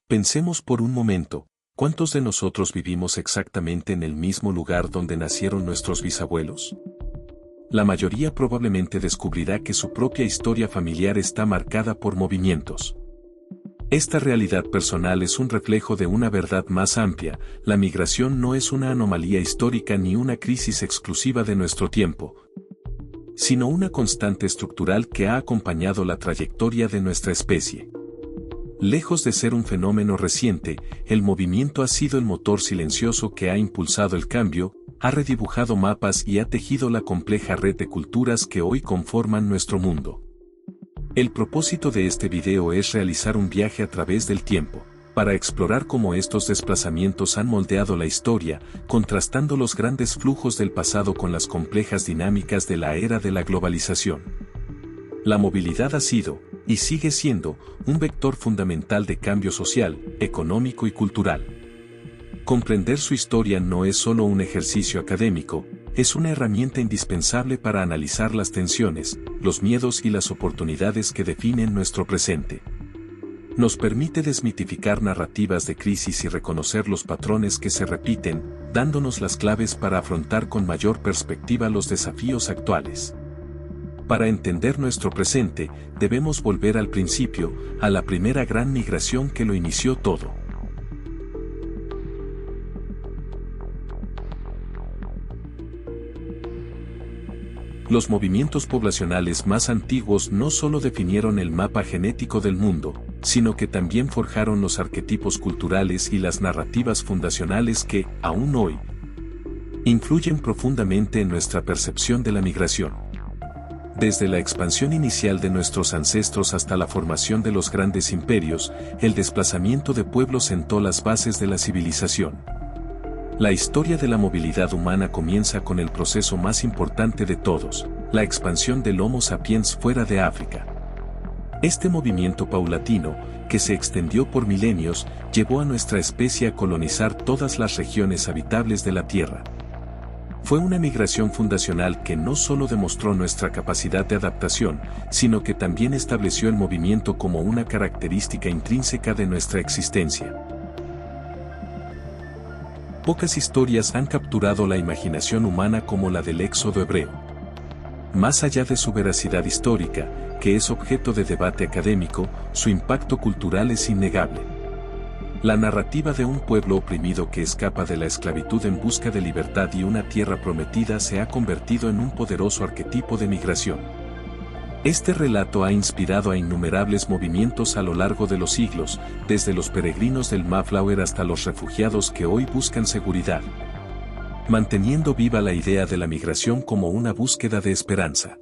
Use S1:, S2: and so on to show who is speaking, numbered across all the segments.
S1: Pensemos por un momento, ¿cuántos de nosotros vivimos exactamente en el mismo lugar donde nacieron nuestros bisabuelos? La mayoría probablemente descubrirá que su propia historia familiar está marcada por movimientos. Esta realidad personal es un reflejo de una verdad más amplia: la migración no es una anomalía histórica ni una crisis exclusiva de nuestro tiempo, sino una constante estructural que ha acompañado la trayectoria de nuestra especie. Lejos de ser un fenómeno reciente, el movimiento ha sido el motor silencioso que ha impulsado el cambio, ha redibujado mapas y ha tejido la compleja red de culturas que hoy conforman nuestro mundo. El propósito de este video es realizar un viaje a través del tiempo, para explorar cómo estos desplazamientos han moldeado la historia, contrastando los grandes flujos del pasado con las complejas dinámicas de la era de la globalización. La movilidad ha sido, y sigue siendo, un vector fundamental de cambio social, económico y cultural. Comprender su historia no es solo un ejercicio académico, es una herramienta indispensable para analizar las tensiones, los miedos y las oportunidades que definen nuestro presente. Nos permite desmitificar narrativas de crisis y reconocer los patrones que se repiten, dándonos las claves para afrontar con mayor perspectiva los desafíos actuales. Para entender nuestro presente, debemos volver al principio, a la primera gran migración que lo inició todo. Los movimientos poblacionales más antiguos no solo definieron el mapa genético del mundo, sino que también forjaron los arquetipos culturales y las narrativas fundacionales que, aún hoy, influyen profundamente en nuestra percepción de la migración. Desde la expansión inicial de nuestros ancestros hasta la formación de los grandes imperios, el desplazamiento de pueblos sentó las bases de la civilización. La historia de la movilidad humana comienza con el proceso más importante de todos, la expansión del Homo sapiens fuera de África. Este movimiento paulatino, que se extendió por milenios, llevó a nuestra especie a colonizar todas las regiones habitables de la Tierra. Fue una migración fundacional que no solo demostró nuestra capacidad de adaptación, sino que también estableció el movimiento como una característica intrínseca de nuestra existencia. Pocas historias han capturado la imaginación humana como la del éxodo hebreo. Más allá de su veracidad histórica, que es objeto de debate académico, su impacto cultural es innegable. La narrativa de un pueblo oprimido que escapa de la esclavitud en busca de libertad y una tierra prometida se ha convertido en un poderoso arquetipo de migración. Este relato ha inspirado a innumerables movimientos a lo largo de los siglos, desde los peregrinos del Mayflower hasta los refugiados que hoy buscan seguridad, manteniendo viva la idea de la migración como una búsqueda de esperanza.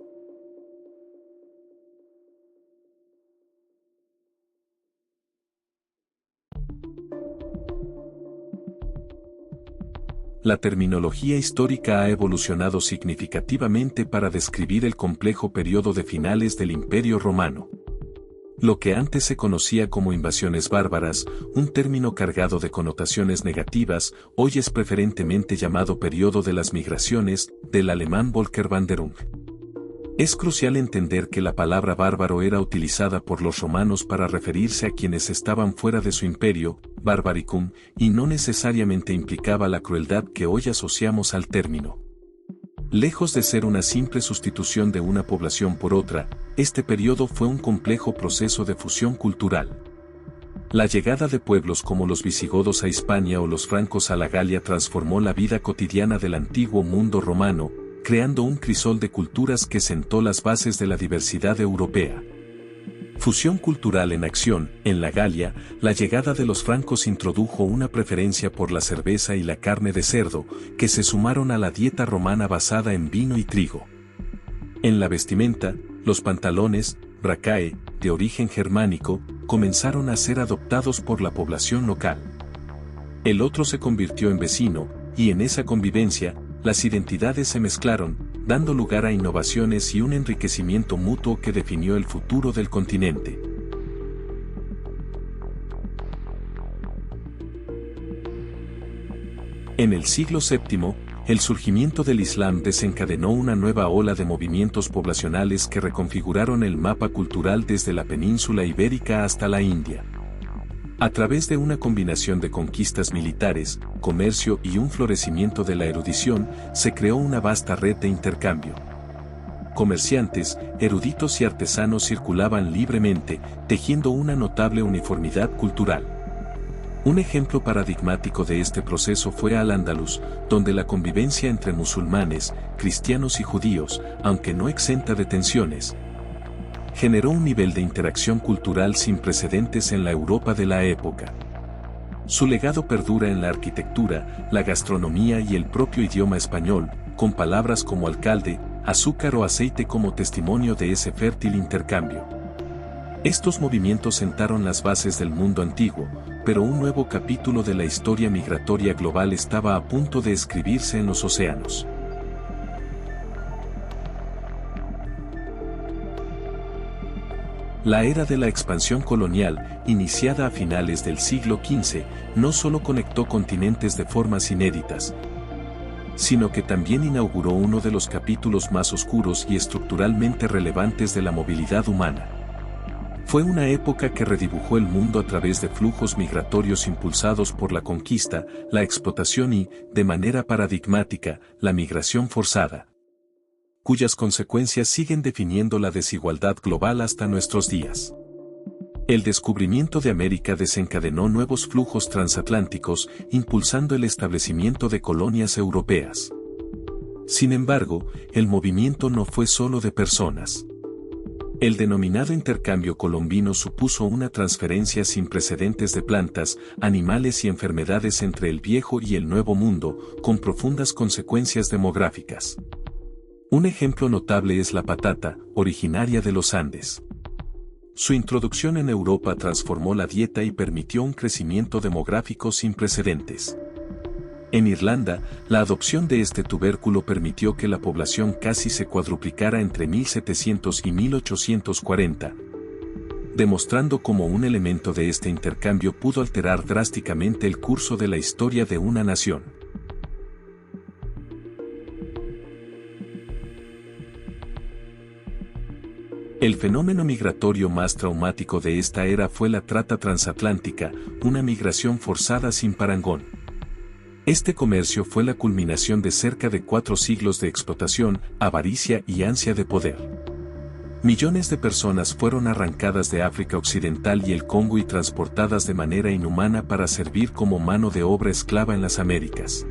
S1: La terminología histórica ha evolucionado significativamente para describir el complejo periodo de finales del Imperio Romano. Lo que antes se conocía como invasiones bárbaras, un término cargado de connotaciones negativas, hoy es preferentemente llamado periodo de las migraciones, del alemán Völkerwanderung. Es crucial entender que la palabra bárbaro era utilizada por los romanos para referirse a quienes estaban fuera de su imperio, barbaricum, y no necesariamente implicaba la crueldad que hoy asociamos al término. Lejos de ser una simple sustitución de una población por otra, este periodo fue un complejo proceso de fusión cultural. La llegada de pueblos como los visigodos a Hispania o los francos a la Galia transformó la vida cotidiana del antiguo mundo romano, creando un crisol de culturas que sentó las bases de la diversidad europea. Fusión cultural en acción. En la Galia, la llegada de los francos introdujo una preferencia por la cerveza y la carne de cerdo, que se sumaron a la dieta romana basada en vino y trigo. En la vestimenta, los pantalones, bracae, de origen germánico, comenzaron a ser adoptados por la población local. El otro se convirtió en vecino, y en esa convivencia, las identidades se mezclaron, dando lugar a innovaciones y un enriquecimiento mutuo que definió el futuro del continente. En el siglo VII, el surgimiento del Islam desencadenó una nueva ola de movimientos poblacionales que reconfiguraron el mapa cultural desde la península ibérica hasta la India. A través de una combinación de conquistas militares, comercio y un florecimiento de la erudición, se creó una vasta red de intercambio. Comerciantes, eruditos y artesanos circulaban libremente, tejiendo una notable uniformidad cultural. Un ejemplo paradigmático de este proceso fue Al-Ándalus, donde la convivencia entre musulmanes, cristianos y judíos, aunque no exenta de tensiones, generó un nivel de interacción cultural sin precedentes en la Europa de la época. Su legado perdura en la arquitectura, la gastronomía y el propio idioma español, con palabras como alcalde, azúcar o aceite como testimonio de ese fértil intercambio. Estos movimientos sentaron las bases del mundo antiguo, pero un nuevo capítulo de la historia migratoria global estaba a punto de escribirse en los océanos. La era de la expansión colonial, iniciada a finales del siglo XV, no solo conectó continentes de formas inéditas, sino que también inauguró uno de los capítulos más oscuros y estructuralmente relevantes de la movilidad humana. Fue una época que redibujó el mundo a través de flujos migratorios impulsados por la conquista, la explotación y, de manera paradigmática, la migración forzada, cuyas consecuencias siguen definiendo la desigualdad global hasta nuestros días. El descubrimiento de América desencadenó nuevos flujos transatlánticos, impulsando el establecimiento de colonias europeas. Sin embargo, el movimiento no fue solo de personas. El denominado intercambio colombino supuso una transferencia sin precedentes de plantas, animales y enfermedades entre el viejo y el nuevo mundo, con profundas consecuencias demográficas. Un ejemplo notable es la patata, originaria de los Andes. Su introducción en Europa transformó la dieta y permitió un crecimiento demográfico sin precedentes. En Irlanda, la adopción de este tubérculo permitió que la población casi se cuadruplicara entre 1700 y 1840, demostrando cómo un elemento de este intercambio pudo alterar drásticamente el curso de la historia de una nación. El fenómeno migratorio más traumático de esta era fue la trata transatlántica, una migración forzada sin parangón. Este comercio fue la culminación de cerca de 4 siglos de explotación, avaricia y ansia de poder. Millones de personas fueron arrancadas de África Occidental y el Congo y transportadas de manera inhumana para servir como mano de obra esclava en las Américas.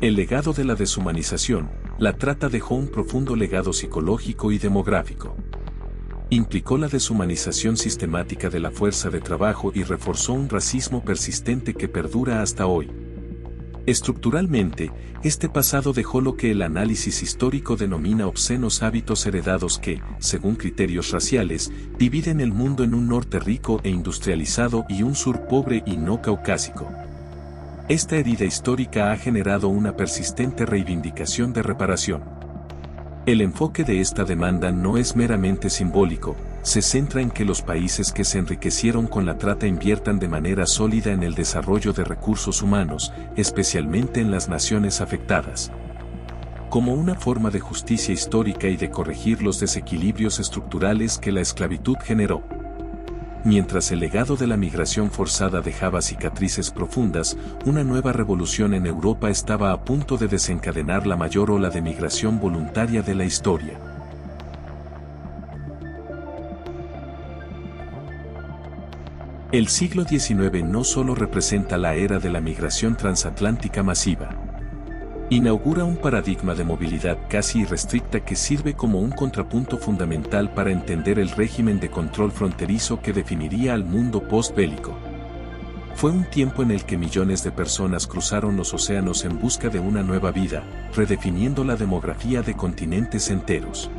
S1: El legado de la deshumanización, la trata dejó un profundo legado psicológico y demográfico. Implicó la deshumanización sistemática de la fuerza de trabajo y reforzó un racismo persistente que perdura hasta hoy. Estructuralmente, este pasado dejó lo que el análisis histórico denomina obscenos hábitos heredados que, según criterios raciales, dividen el mundo en un norte rico e industrializado y un sur pobre y no caucásico. Esta herida histórica ha generado una persistente reivindicación de reparación. El enfoque de esta demanda no es meramente simbólico, se centra en que los países que se enriquecieron con la trata inviertan de manera sólida en el desarrollo de recursos humanos, especialmente en las naciones afectadas, como una forma de justicia histórica y de corregir los desequilibrios estructurales que la esclavitud generó. Mientras el legado de la migración forzada dejaba cicatrices profundas, una nueva revolución en Europa estaba a punto de desencadenar la mayor ola de migración voluntaria de la historia. El siglo XIX no solo representa la era de la migración transatlántica masiva. Inaugura un paradigma de movilidad casi irrestricta que sirve como un contrapunto fundamental para entender el régimen de control fronterizo que definiría al mundo postbélico. Fue un tiempo en el que millones de personas cruzaron los océanos en busca de una nueva vida, redefiniendo la demografía de continentes enteros.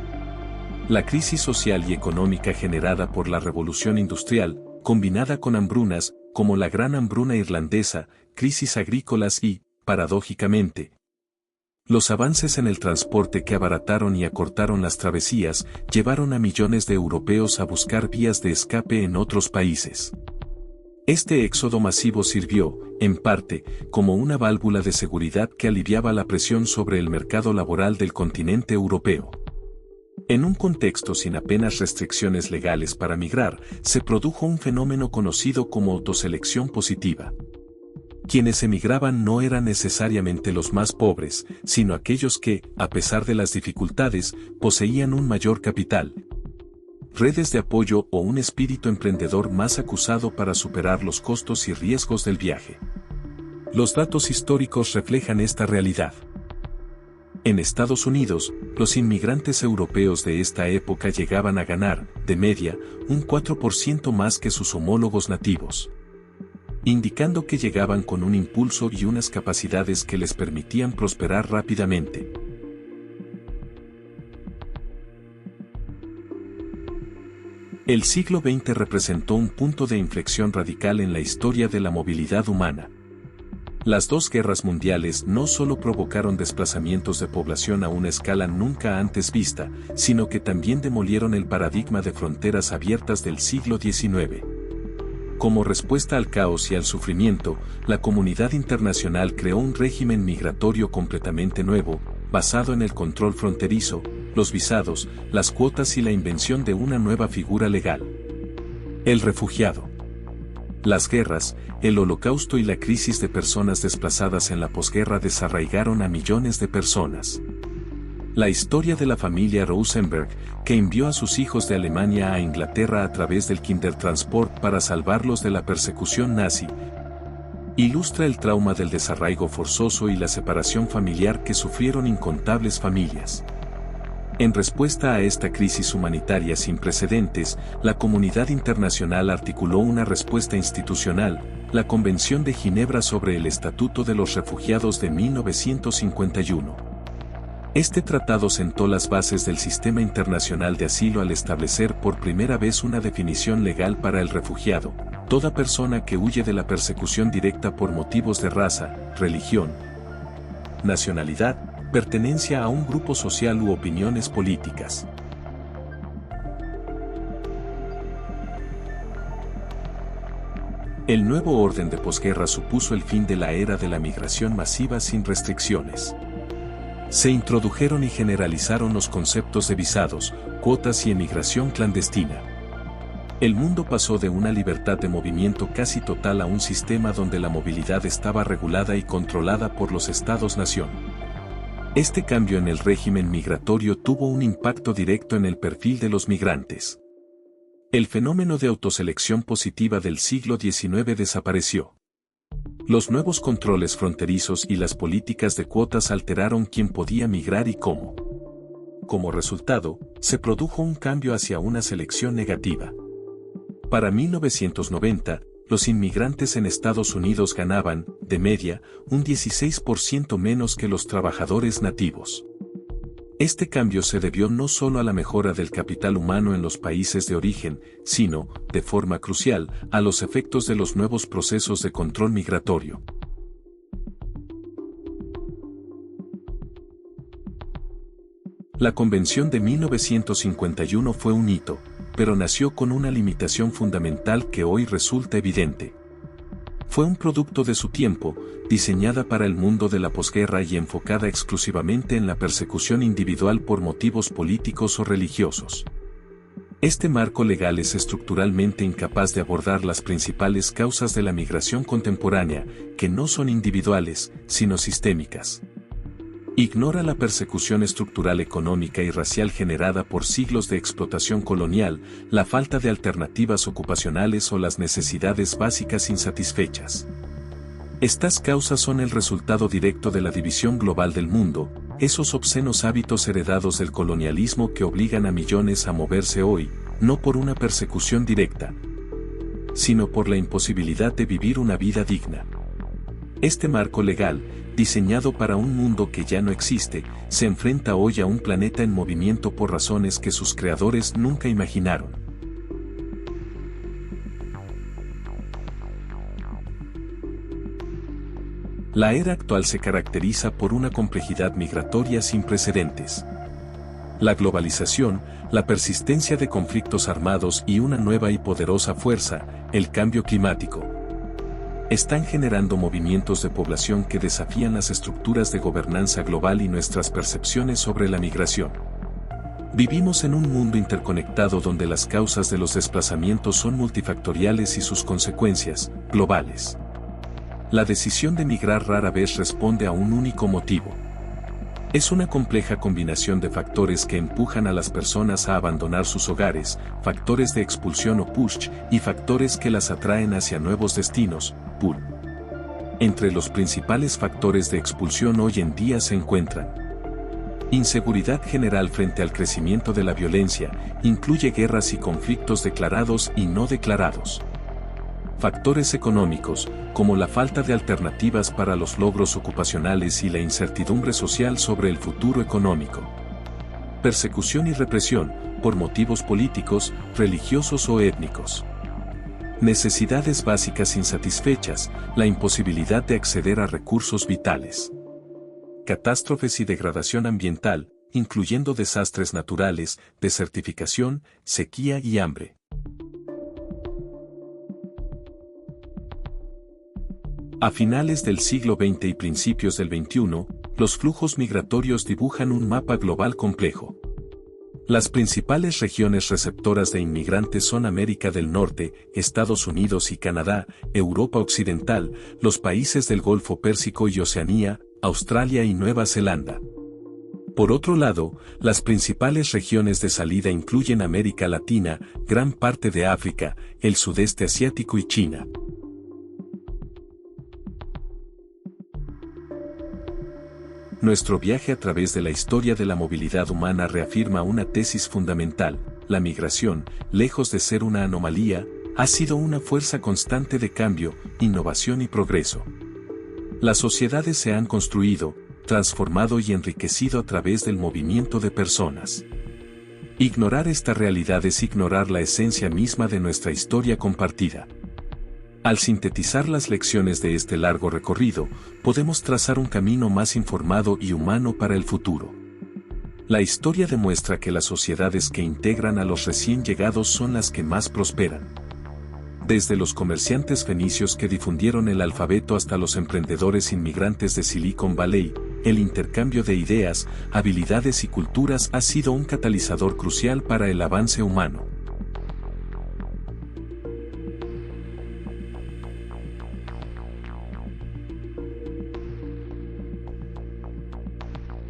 S1: La crisis social y económica generada por la revolución industrial, combinada con hambrunas, como la Gran Hambruna Irlandesa, crisis agrícolas y, paradójicamente, los avances en el transporte que abarataron y acortaron las travesías, llevaron a millones de europeos a buscar vías de escape en otros países. Este éxodo masivo sirvió, en parte, como una válvula de seguridad que aliviaba la presión sobre el mercado laboral del continente europeo. En un contexto sin apenas restricciones legales para migrar, se produjo un fenómeno conocido como autoselección positiva. Quienes emigraban no eran necesariamente los más pobres, sino aquellos que, a pesar de las dificultades, poseían un mayor capital, redes de apoyo o un espíritu emprendedor más acusado para superar los costos y riesgos del viaje. Los datos históricos reflejan esta realidad. En Estados Unidos, los inmigrantes europeos de esta época llegaban a ganar, de media, un 4% más que sus homólogos nativos, indicando que llegaban con un impulso y unas capacidades que les permitían prosperar rápidamente. El siglo XX representó un punto de inflexión radical en la historia de la movilidad humana. Las dos guerras mundiales no solo provocaron desplazamientos de población a una escala nunca antes vista, sino que también demolieron el paradigma de fronteras abiertas del siglo XIX. Como respuesta al caos y al sufrimiento, la comunidad internacional creó un régimen migratorio completamente nuevo, basado en el control fronterizo, los visados, las cuotas y la invención de una nueva figura legal: el refugiado. Las guerras, el holocausto y la crisis de personas desplazadas en la posguerra desarraigaron a millones de personas. La historia de la familia Rosenberg, que envió a sus hijos de Alemania a Inglaterra a través del Kindertransport para salvarlos de la persecución nazi, ilustra el trauma del desarraigo forzoso y la separación familiar que sufrieron incontables familias. En respuesta a esta crisis humanitaria sin precedentes, la comunidad internacional articuló una respuesta institucional, la Convención de Ginebra sobre el Estatuto de los Refugiados de 1951. Este tratado sentó las bases del sistema internacional de asilo al establecer por primera vez una definición legal para el refugiado: toda persona que huye de la persecución directa por motivos de raza, religión, nacionalidad, pertenencia a un grupo social u opiniones políticas. El nuevo orden de posguerra supuso el fin de la era de la migración masiva sin restricciones. Se introdujeron y generalizaron los conceptos de visados, cuotas y emigración clandestina. El mundo pasó de una libertad de movimiento casi total a un sistema donde la movilidad estaba regulada y controlada por los Estados-nación. Este cambio en el régimen migratorio tuvo un impacto directo en el perfil de los migrantes. El fenómeno de autoselección positiva del siglo XIX desapareció. Los nuevos controles fronterizos y las políticas de cuotas alteraron quién podía migrar y cómo. Como resultado, se produjo un cambio hacia una selección negativa. Para 1990, los inmigrantes en Estados Unidos ganaban, de media, un 16% menos que los trabajadores nativos. Este cambio se debió no solo a la mejora del capital humano en los países de origen, sino, de forma crucial, a los efectos de los nuevos procesos de control migratorio. La Convención de 1951 fue un hito, pero nació con una limitación fundamental que hoy resulta evidente. Fue un producto de su tiempo, diseñada para el mundo de la posguerra y enfocada exclusivamente en la persecución individual por motivos políticos o religiosos. Este marco legal es estructuralmente incapaz de abordar las principales causas de la migración contemporánea, que no son individuales, sino sistémicas. Ignora la persecución estructural económica y racial generada por siglos de explotación colonial, la falta de alternativas ocupacionales o las necesidades básicas insatisfechas. Estas causas son el resultado directo de la división global del mundo, esos obscenos hábitos heredados del colonialismo que obligan a millones a moverse hoy, no por una persecución directa, sino por la imposibilidad de vivir una vida digna. Este marco legal, diseñado para un mundo que ya no existe, se enfrenta hoy a un planeta en movimiento por razones que sus creadores nunca imaginaron. La era actual se caracteriza por una complejidad migratoria sin precedentes. La globalización, la persistencia de conflictos armados y una nueva y poderosa fuerza, el cambio climático, están generando movimientos de población que desafían las estructuras de gobernanza global y nuestras percepciones sobre la migración. Vivimos en un mundo interconectado donde las causas de los desplazamientos son multifactoriales y sus consecuencias, globales. La decisión de migrar rara vez responde a un único motivo. Es una compleja combinación de factores que empujan a las personas a abandonar sus hogares, factores de expulsión o push, y factores que las atraen hacia nuevos destinos, pull. Entre los principales factores de expulsión hoy en día se encuentran: inseguridad general frente al crecimiento de la violencia, incluye guerras y conflictos declarados y no declarados. Factores económicos, como la falta de alternativas para los logros ocupacionales y la incertidumbre social sobre el futuro económico. Persecución y represión, por motivos políticos, religiosos o étnicos. Necesidades básicas insatisfechas, la imposibilidad de acceder a recursos vitales. Catástrofes y degradación ambiental, incluyendo desastres naturales, desertificación, sequía y hambre. A finales del siglo XX y principios del XXI, los flujos migratorios dibujan un mapa global complejo. Las principales regiones receptoras de inmigrantes son América del Norte, Estados Unidos y Canadá, Europa Occidental, los países del Golfo Pérsico y Oceanía, Australia y Nueva Zelanda. Por otro lado, las principales regiones de salida incluyen América Latina, gran parte de África, el sudeste asiático y China. Nuestro viaje a través de la historia de la movilidad humana reafirma una tesis fundamental: la migración, lejos de ser una anomalía, ha sido una fuerza constante de cambio, innovación y progreso. Las sociedades se han construido, transformado y enriquecido a través del movimiento de personas. Ignorar esta realidad es ignorar la esencia misma de nuestra historia compartida. Al sintetizar las lecciones de este largo recorrido, podemos trazar un camino más informado y humano para el futuro. La historia demuestra que las sociedades que integran a los recién llegados son las que más prosperan. Desde los comerciantes fenicios que difundieron el alfabeto hasta los emprendedores inmigrantes de Silicon Valley, el intercambio de ideas, habilidades y culturas ha sido un catalizador crucial para el avance humano.